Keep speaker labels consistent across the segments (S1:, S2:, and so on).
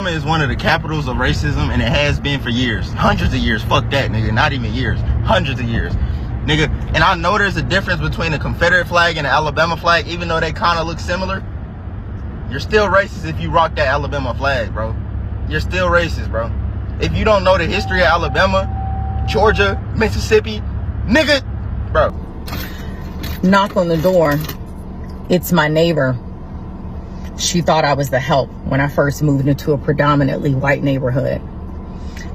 S1: Is one of the capitals of racism, and it has been for years, hundreds of years. Fuck that, nigga. Not even years, hundreds of years, nigga. And I know there's a difference between the Confederate flag and the Alabama flag, even though they kind of look similar. You're still racist if you rock that Alabama flag, bro. You're still racist, bro. If you don't know the history of Alabama, Georgia, Mississippi, nigga, bro.
S2: Knock on the door. It's my neighbor. She thought I was the help when I first moved into a predominantly white neighborhood.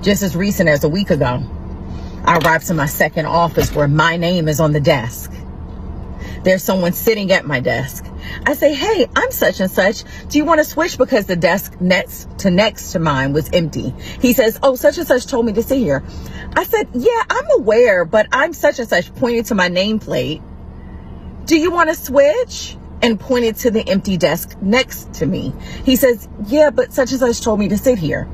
S2: Just as recent as a week ago, I arrived to my second office where my name is on the desk. There's someone sitting at my desk. I say, hey, I'm such and such. Do you want to switch? Because the desk next to mine was empty. He says, oh, such and such told me to sit here. I said, yeah, I'm aware, but I'm such and such, pointing to my nameplate. Do you want to switch? And pointed to the empty desk next to me. He says, yeah, but such and such told me to sit here.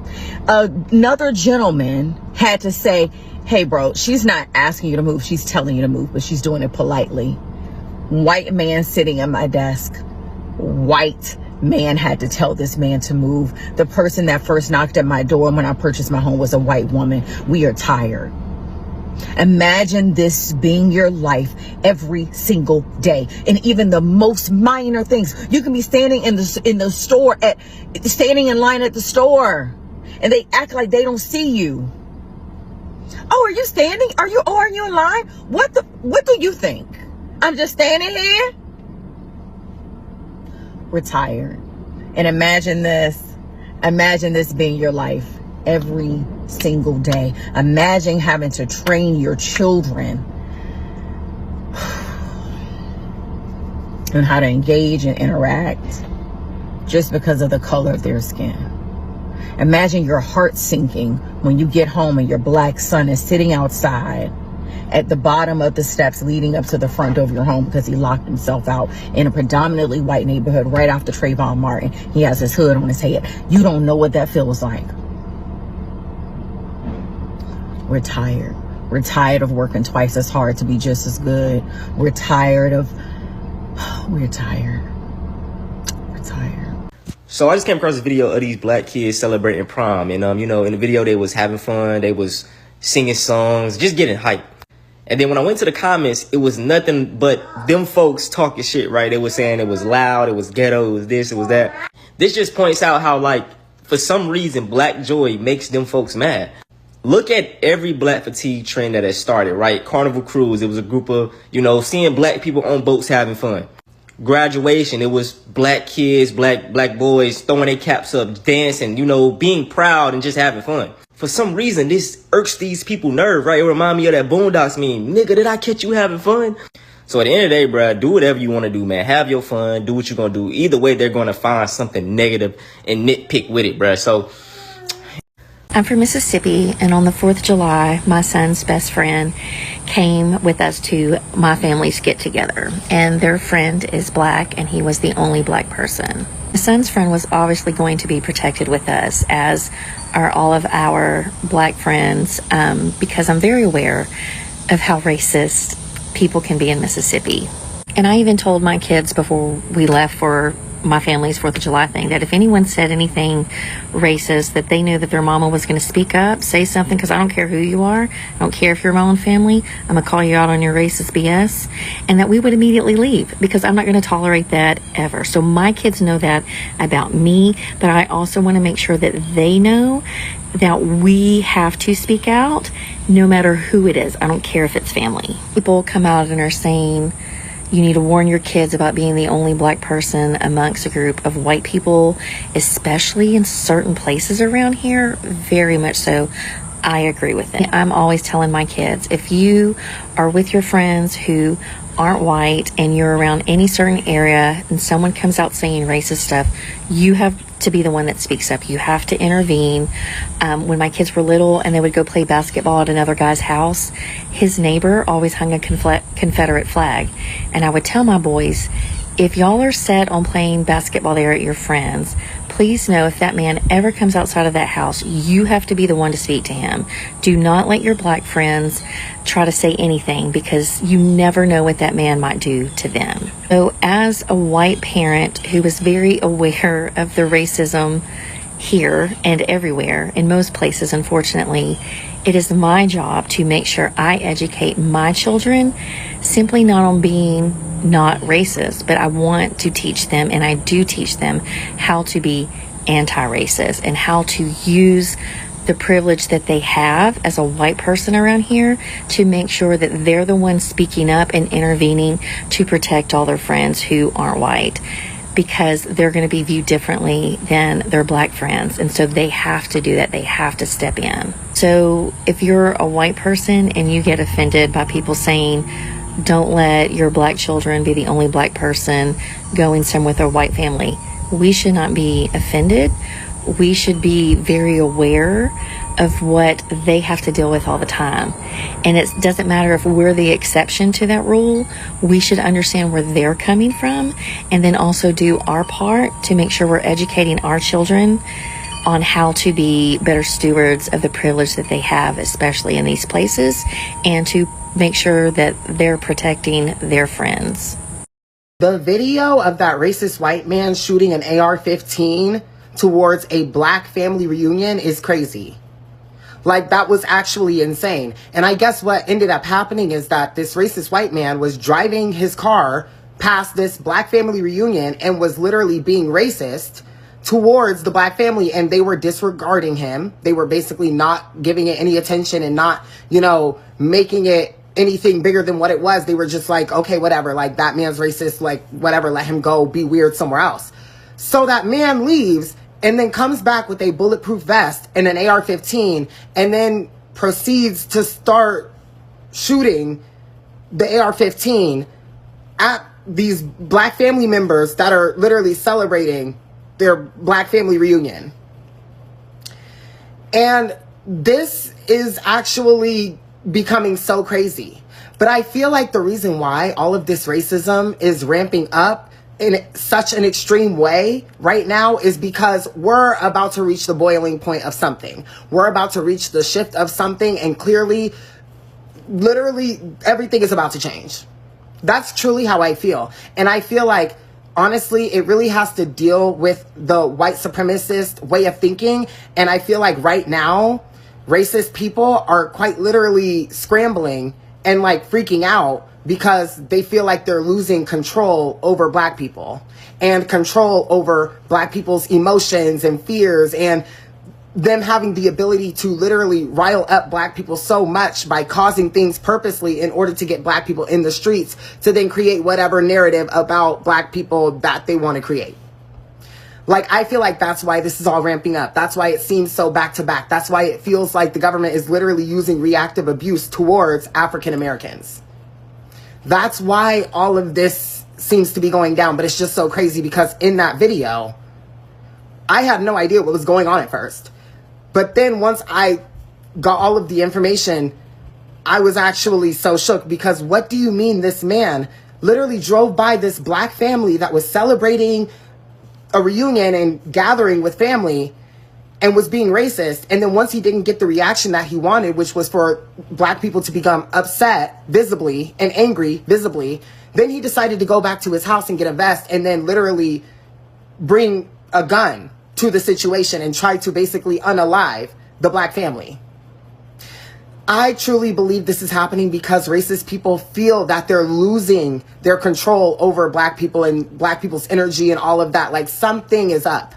S2: Another gentleman had to say, hey, bro, she's not asking you to move. She's telling you to move, but she's doing it politely. White man sitting at my desk. White man had to tell this man to move. The person that first knocked at my door when I purchased my home was a white woman. We are tired. Imagine this being your life every single day, and even the most minor things. You can be standing in the store standing in line at the store, and they act like they don't see you. Oh, are you standing? Are you in line? What do you think? I'm just standing here? We're tired. And imagine this being your life every single day. Imagine having to train your children on how to engage and interact just because of the color of their skin. Imagine your heart sinking when you get home and your black son is sitting outside at the bottom of the steps leading up to the front of your home because he locked himself out in a predominantly white neighborhood right after Trayvon Martin. He has his hood on his head. You don't know what that feels like. We're tired. We're tired of working twice as hard to be just as good. We're tired.
S3: So I just came across a video of these black kids celebrating prom. And, you know, in the video, they was having fun. They was singing songs, just getting hyped. And then when I went to the comments, it was nothing but them folks talking shit, right? They were saying it was loud, it was ghetto, it was this, it was that. This just points out how, like, for some reason, black joy makes them folks mad. Look at every black fatigue trend that has started, right? Carnival Cruise, it was a group of, you know, seeing black people on boats having fun. Graduation, it was black kids, black boys throwing their caps up, dancing, you know, being proud and just having fun. For some reason, this irks these people nerve, right? It remind me of that Boondocks meme. Nigga, did I catch you having fun? So at the end of the day, bruh, do whatever you want to do, man. Have your fun. Do what you're going to do. Either way, they're going to find something negative and nitpick with it, bruh. So
S4: I'm from Mississippi, and on the 4th of July, my son's best friend came with us to my family's get-together, and their friend is black, and he was the only black person. My son's friend was obviously going to be protected with us, as are all of our black friends, because I'm very aware of how racist people can be in Mississippi. And I even told my kids before we left for my family's 4th of July thing that if anyone said anything racist, that they knew that their mama was going to speak up, say something, because I don't care who you are. I don't care if you're my own family. I'm going to call you out on your racist BS, and that we would immediately leave, because I'm not going to tolerate that ever. So my kids know that about me, but I also want to make sure that they know that we have to speak out no matter who it is. I don't care if it's family. People come out and are saying, you need to warn your kids about being the only black person amongst a group of white people, especially in certain places around here. Very much so. I agree with it. I'm always telling my kids, if you are with your friends who aren't white and you're around any certain area and someone comes out saying racist stuff, you have to be the one that speaks up. You have to intervene. When my kids were little and they would go play basketball at another guy's house, his neighbor always hung a Confederate flag. And I would tell my boys, if y'all are set on playing basketball there at your friends, please know if that man ever comes outside of that house, you have to be the one to speak to him. Do not let your black friends try to say anything, because you never know what that man might do to them. So as a white parent who was very aware of the racism here and everywhere, in most places, unfortunately, it is my job to make sure I educate my children simply not on being not racist, but I want to teach them, and I do teach them, how to be anti-racist and how to use the privilege that they have as a white person around here to make sure that they're the ones speaking up and intervening to protect all their friends who aren't white, because they're going to be viewed differently than their black friends. And so they have to do that. They have to step in. So if you're a white person and you get offended by people saying, don't let your black children be the only black person going somewhere with a white family, we should not be offended. We should be very aware of what they have to deal with all the time. And it doesn't matter if we're the exception to that rule. We should understand where they're coming from, and then also do our part to make sure we're educating our children on how to be better stewards of the privilege that they have, especially in these places, and to make sure that they're protecting their friends.
S5: The video of that racist white man shooting an AR-15 towards a black family reunion is crazy. Like, that was actually insane. And I guess what ended up happening is that this racist white man was driving his car past this black family reunion and was literally being racist towards the black family, and they were disregarding him. They were basically not giving it any attention and not, you know, making it anything bigger than what it was. They were just like, okay, whatever, like, that man's racist, like, whatever, let him go be weird somewhere else. So that man leaves and then comes back with a bulletproof vest and an AR-15, and then proceeds to start shooting the AR-15 at these black family members that are literally celebrating their black family reunion. And this is actually becoming so crazy. But I feel like the reason why all of this racism is ramping up in such an extreme way right now is because we're about to reach the boiling point of something. We're about to reach the shift of something, and clearly, literally, everything is about to change. That's truly how I feel. And I feel like, honestly, it really has to deal with the white supremacist way of thinking. And I feel like right now, racist people are quite literally scrambling and like freaking out because they feel like they're losing control over black people and control over black people's emotions and fears, and them having the ability to literally rile up black people so much by causing things purposely in order to get black people in the streets to then create whatever narrative about black people that they want to create. Like, I feel like that's why this is all ramping up. That's why it seems so back to back. That's why it feels like the government is literally using reactive abuse towards African Americans. That's why all of this seems to be going down. But it's just so crazy because in that video, I had no idea what was going on at first. But then once I got all of the information, I was actually so shook, because what do you mean this man literally drove by this black family that was celebrating a reunion and gathering with family and was being racist, and then once he didn't get the reaction that he wanted, which was for black people to become upset visibly and angry visibly, then he decided to go back to his house and get a vest and then literally bring a gun to the situation and try to basically unalive the black family. I truly believe this is happening because racist people feel that they're losing their control over black people and black people's energy and all of that. Like, something is up.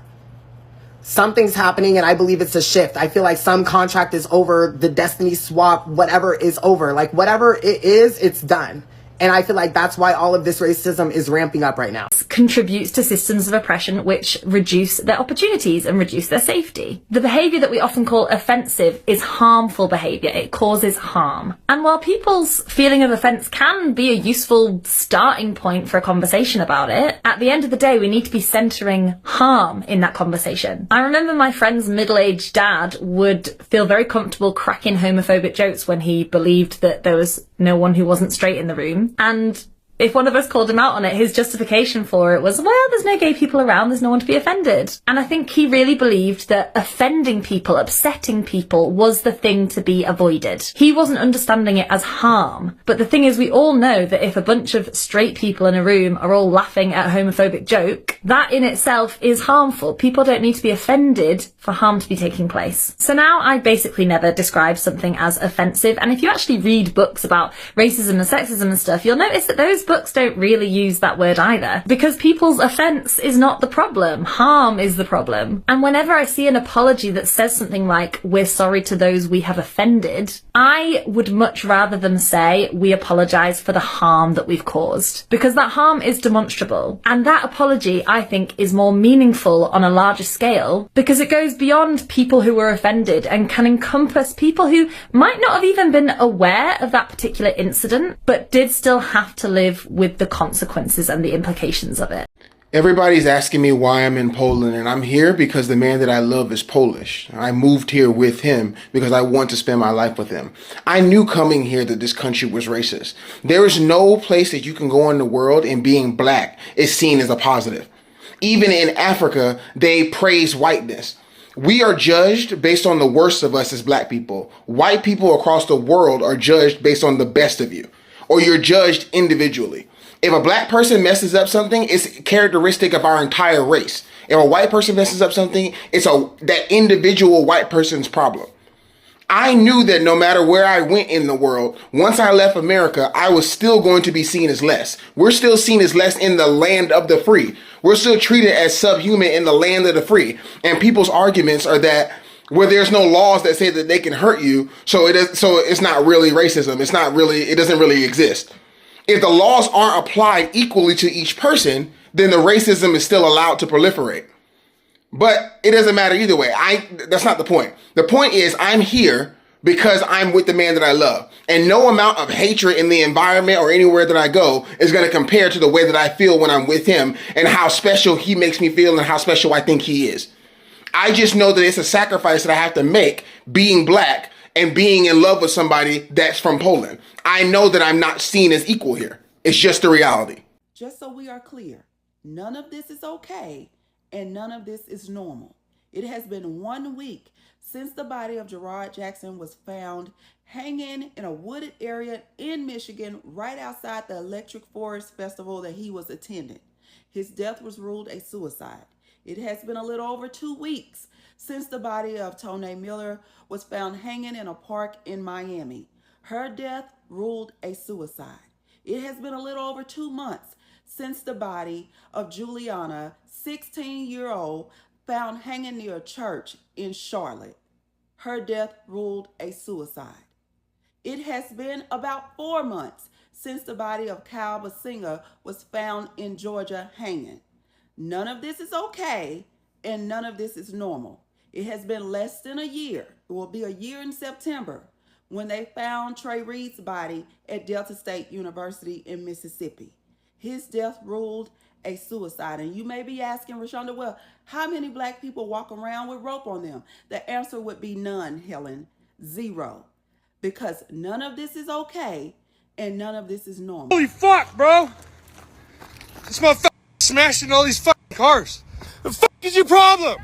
S5: Something's happening, and I believe it's a shift. I feel like some contract is over, the destiny swap, whatever is over. Like, whatever it is, it's done. And I feel like that's why all of this racism is ramping up right now.
S6: Contributes to systems of oppression which reduce their opportunities and reduce their safety. The behaviour that we often call offensive is harmful behaviour. It causes harm. And while people's feeling of offence can be a useful starting point for a conversation about it, at the end of the day we need to be centering harm in that conversation. I remember my friend's middle-aged dad would feel very comfortable cracking homophobic jokes when he believed that there was no one who wasn't straight in the room. And If one of us called him out on it, his justification for it was, well, there's no gay people around, there's no one to be offended. And I think he really believed that offending people, upsetting people, was the thing to be avoided. He wasn't understanding it as harm. But the thing is, we all know that if a bunch of straight people in a room are all laughing at a homophobic joke, that in itself is harmful. People don't need to be offended for harm to be taking place. So now I basically never describe something as offensive. And if you actually read books about racism and sexism and stuff, you'll notice that those books don't really use that word either, because people's offense is not the problem. Harm is the problem. And whenever I see an apology that says something like, we're sorry to those we have offended, I would much rather them say, we apologize for the harm that we've caused, because that harm is demonstrable. And that apology, I think, is more meaningful on a larger scale, because it goes beyond people who were offended and can encompass people who might not have even been aware of that particular incident, but did still have to live with the consequences and the implications of it.
S7: Everybody's asking me why I'm in Poland, and I'm here because the man that I love is Polish. I moved here with him because I want to spend my life with him. I knew coming here that this country was racist. There is no place that you can go in the world and being black is seen as a positive. Even in Africa, they praise whiteness. We are judged based on the worst of us as black people. White people across the world are judged based on the best of you, or you're judged individually. If a black person messes up something, it's characteristic of our entire race. If a white person messes up something, it's that individual white person's problem. I knew that no matter where I went in the world, once I left America, I was still going to be seen as less. We're still seen as less in the land of the free. We're still treated as subhuman in the land of the free. And people's arguments are that where there's no laws that say that they can hurt you, so it's not really racism. It doesn't really exist. If the laws aren't applied equally to each person, then the racism is still allowed to proliferate. But it doesn't matter either way. That's not the point. The point is I'm here because I'm with the man that I love. And no amount of hatred in the environment or anywhere that I go is going to compare to the way that I feel when I'm with him and how special he makes me feel and how special I think he is. I just know that it's a sacrifice that I have to make being black and being in love with somebody that's from Poland. I know that I'm not seen as equal here. It's just the reality.
S8: Just so we are clear, none of this is okay and none of this is normal. It has been 1 week since the body of Gerard Jackson was found hanging in a wooded area in Michigan right outside the Electric Forest Festival that he was attending. His death was ruled a suicide. It has been a little over 2 weeks since the body of Tone Miller was found hanging in a park in Miami. Her death ruled a suicide. It has been a little over 2 months since the body of Juliana, 16-year-old, found hanging near a church in Charlotte. Her death ruled a suicide. It has been about 4 months since the body of Kyle Basinga was found in Georgia hanging. None of this is okay, and none of this is normal. It has been less than a year. It will be a year in September when they found Trey Reed's body at Delta State University in Mississippi. His death ruled a suicide. And you may be asking, Rashonda, well, how many black people walk around with rope on them? The answer would be none, Helen. 0. Because none of this is okay, and none of this is normal.
S9: Holy fuck, bro! This motherfucker smashing all these fucking cars. The fuck is your problem?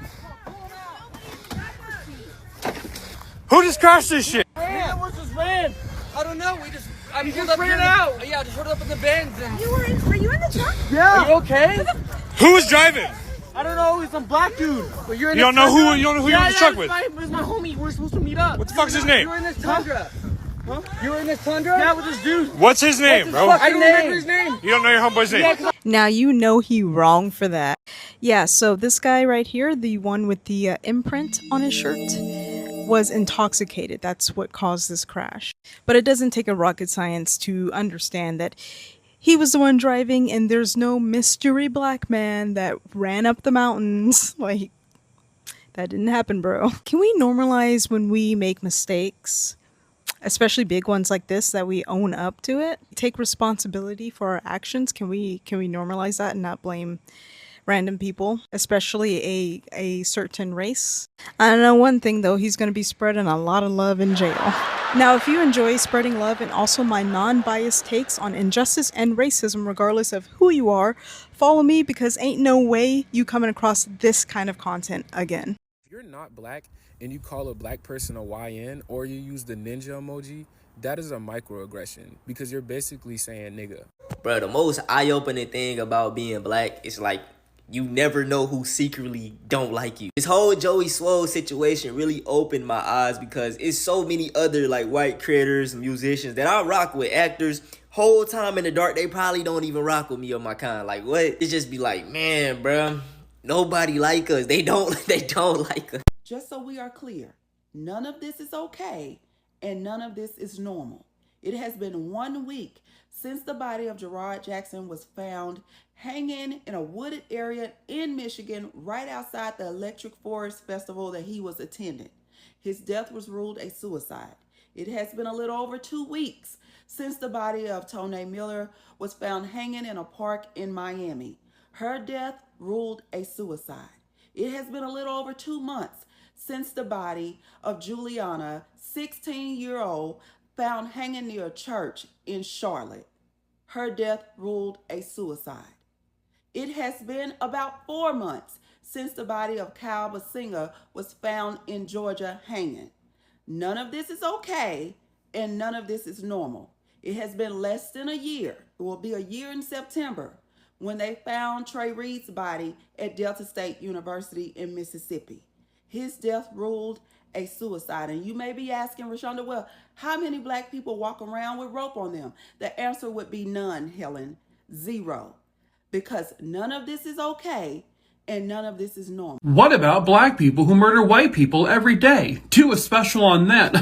S9: Who just crashed this shit?
S10: Neither of us just ran.
S9: I don't know.
S10: We just ran out.
S9: Yeah, I just heard up in the bends. And...
S10: Were you in the truck?
S9: Yeah. Are you okay? Who was driving?
S10: I don't know. He's some black dude. But you're in
S9: You don't know who you're in the truck with?
S10: It's my homie. We're supposed to meet up.
S9: What the fuck's his name?
S10: You were in this Tundra. Huh? You were in this Tundra? Yeah, with this dude.
S9: What's his name, bro?
S10: I don't remember his name.
S9: You don't know your homeboy's name?
S10: Yeah,
S11: now you know he wrong for that. Yeah, so this guy right here, the one with the imprint on his shirt, was intoxicated. That's what caused this crash. But it doesn't take a rocket science to understand that he was the one driving and there's no mystery black man that ran up the mountains. Like, that didn't happen, bro. Can we normalize when we make mistakes? Especially big ones like this, that we own up to it, take responsibility for our actions. Can we normalize that and not blame random people, especially a certain race. I know one thing though, he's going to be spreading a lot of love in jail. Now, if you enjoy spreading love and also my non-biased takes on injustice and racism, regardless of who you are, follow me because ain't no way you coming across this kind of content again.
S12: If you're not black and you call a black person a YN or you use the ninja emoji, that is a microaggression because you're basically saying nigga.
S3: Bro, the most eye-opening thing about being black is like you never know who secretly don't like you. This whole Joey Swole situation really opened my eyes because it's so many other like white creators, musicians that I rock with, actors. Whole time in the dark, they probably don't even rock with me or my kind. Like what? It just be like, man, bro, nobody like us. They don't like us.
S8: Just so we are clear, none of this is okay and none of this is normal. It has been 1 week since the body of Gerard Jackson was found hanging in a wooded area in Michigan right outside the Electric Forest Festival that he was attending. His death was ruled a suicide. It has been a little over 2 weeks since the body of Tone Miller was found hanging in a park in Miami. Her death ruled a suicide. It has been a little over 2 months since the body of Juliana, 16-year-old, found hanging near a church in Charlotte. Her death ruled a suicide. It has been about 4 months since the body of Kyle Basinga was found in Georgia hanging. None of this is okay and none of this is normal. It has been less than a year. It will be a year in September when they found Trey Reed's body at Delta State University in Mississippi. His death ruled a suicide. And you may be asking, Rashonda, well, how many black people walk around with rope on them? The answer would be none, Helen. 0. Because none of this is okay and none of this is normal.
S13: What about black people who murder white people every day? Do a special on that.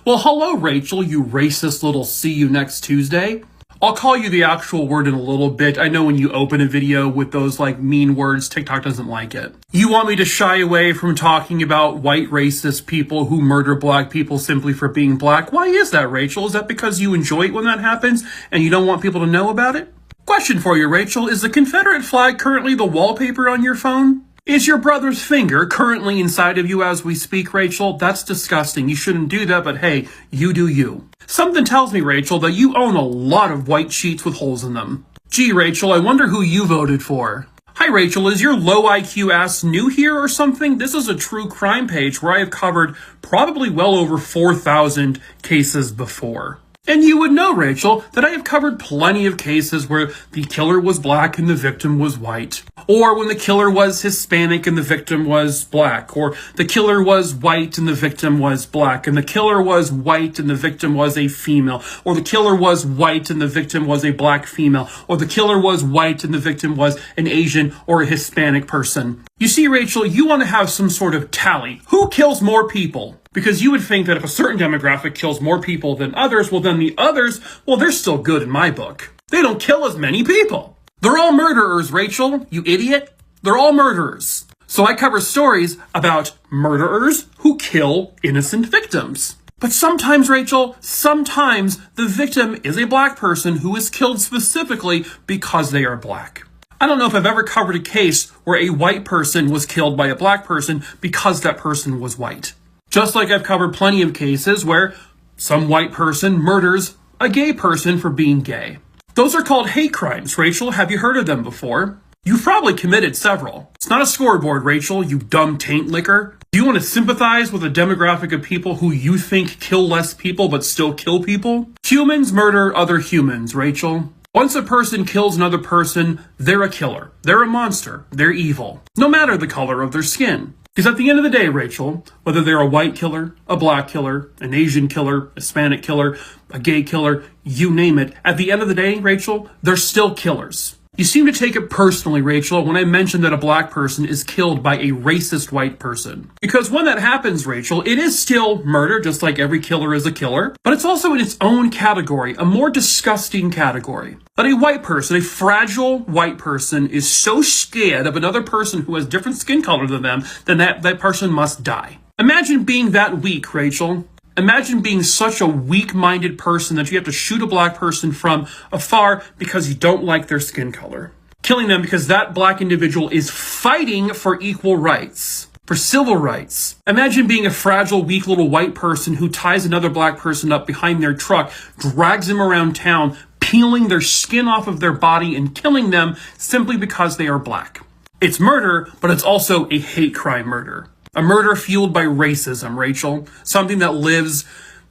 S13: Well, hello, Rachel, you racist little see you next Tuesday. I'll call you the actual word in a little bit. I know when you open a video with those like mean words, TikTok doesn't like it. You want me to shy away from talking about white racist people who murder black people simply for being black? Why is that, Rachel? Is that because you enjoy it when that happens and you don't want people to know about it? Question for you, Rachel. Is the Confederate flag currently the wallpaper on your phone? Is your brother's finger currently inside of you as we speak, Rachel? That's disgusting. You shouldn't do that, but hey, you do you. Something tells me, Rachel, that you own a lot of white sheets with holes in them. Gee, Rachel, I wonder who you voted for. Hi, Rachel, is your low IQ ass new here or something? This is a true crime page where I have covered probably well over 4,000 cases before. And you would know, Rachel, that I have covered plenty of cases where the killer was black and the victim was white. Or when the killer was Hispanic and the victim was black. Or the killer was white and the victim was black. And the killer was white and the victim was a female. Or the killer was white and the victim was a black female. Or the killer was white and the victim was an Asian or a Hispanic person. You see, Rachel, you want to have some sort of tally. Who kills more people? Because you would think that if a certain demographic kills more people than others, well then the others, well they're still good in my book. They don't kill as many people. They're all murderers, Rachel, you idiot. They're all murderers. So I cover stories about murderers who kill innocent victims. But sometimes, Rachel, sometimes the victim is a black person who is killed specifically because they are black. I don't know if I've ever covered a case where a white person was killed by a black person because that person was white. Just like I've covered plenty of cases where some white person murders a gay person for being gay. Those are called hate crimes, Rachel. Have you heard of them before? You've probably committed several. It's not a scoreboard, Rachel, you dumb taint licker. Do you want to sympathize with a demographic of people who you think kill less people but still kill people? Humans murder other humans, Rachel. Once a person kills another person, they're a killer. They're a monster. They're evil. No matter the color of their skin. Because at the end of the day, Rachel, whether they're a white killer, a black killer, an Asian killer, a Hispanic killer, a gay killer, you name it, at the end of the day, Rachel, they're still killers. You seem to take it personally, Rachel, when I mention that a black person is killed by a racist white person. Because when that happens, Rachel, it is still murder, just like every killer is a killer, but it's also in its own category, a more disgusting category. That a white person, a fragile white person, is so scared of another person who has different skin color than them, then that person must die. Imagine being that weak, Rachel. Imagine being such a weak-minded person that you have to shoot a black person from afar because you don't like their skin color. Killing them because that black individual is fighting for equal rights, for civil rights. Imagine being a fragile, weak little white person who ties another black person up behind their truck, drags them around town, peeling their skin off of their body and killing them simply because they are black. It's murder, but it's also a hate crime murder. A murder fueled by racism, Rachel. Something that lives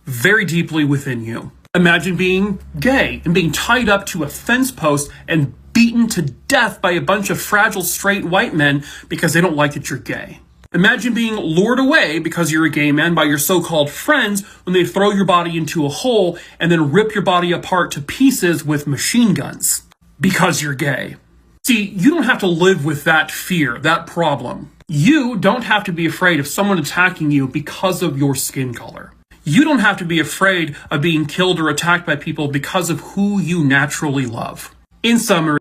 S13: very deeply within you. Imagine being gay and being tied up to a fence post and beaten to death by a bunch of fragile straight white men because they don't like that you're gay. Imagine being lured away because you're a gay man by your so-called friends when they throw your body into a hole and then rip your body apart to pieces with machine guns because you're gay. See, you don't have to live with that fear, that problem. You don't have to be afraid of someone attacking you because of your skin color. You don't have to be afraid of being killed or attacked by people because of who you naturally love. In summary,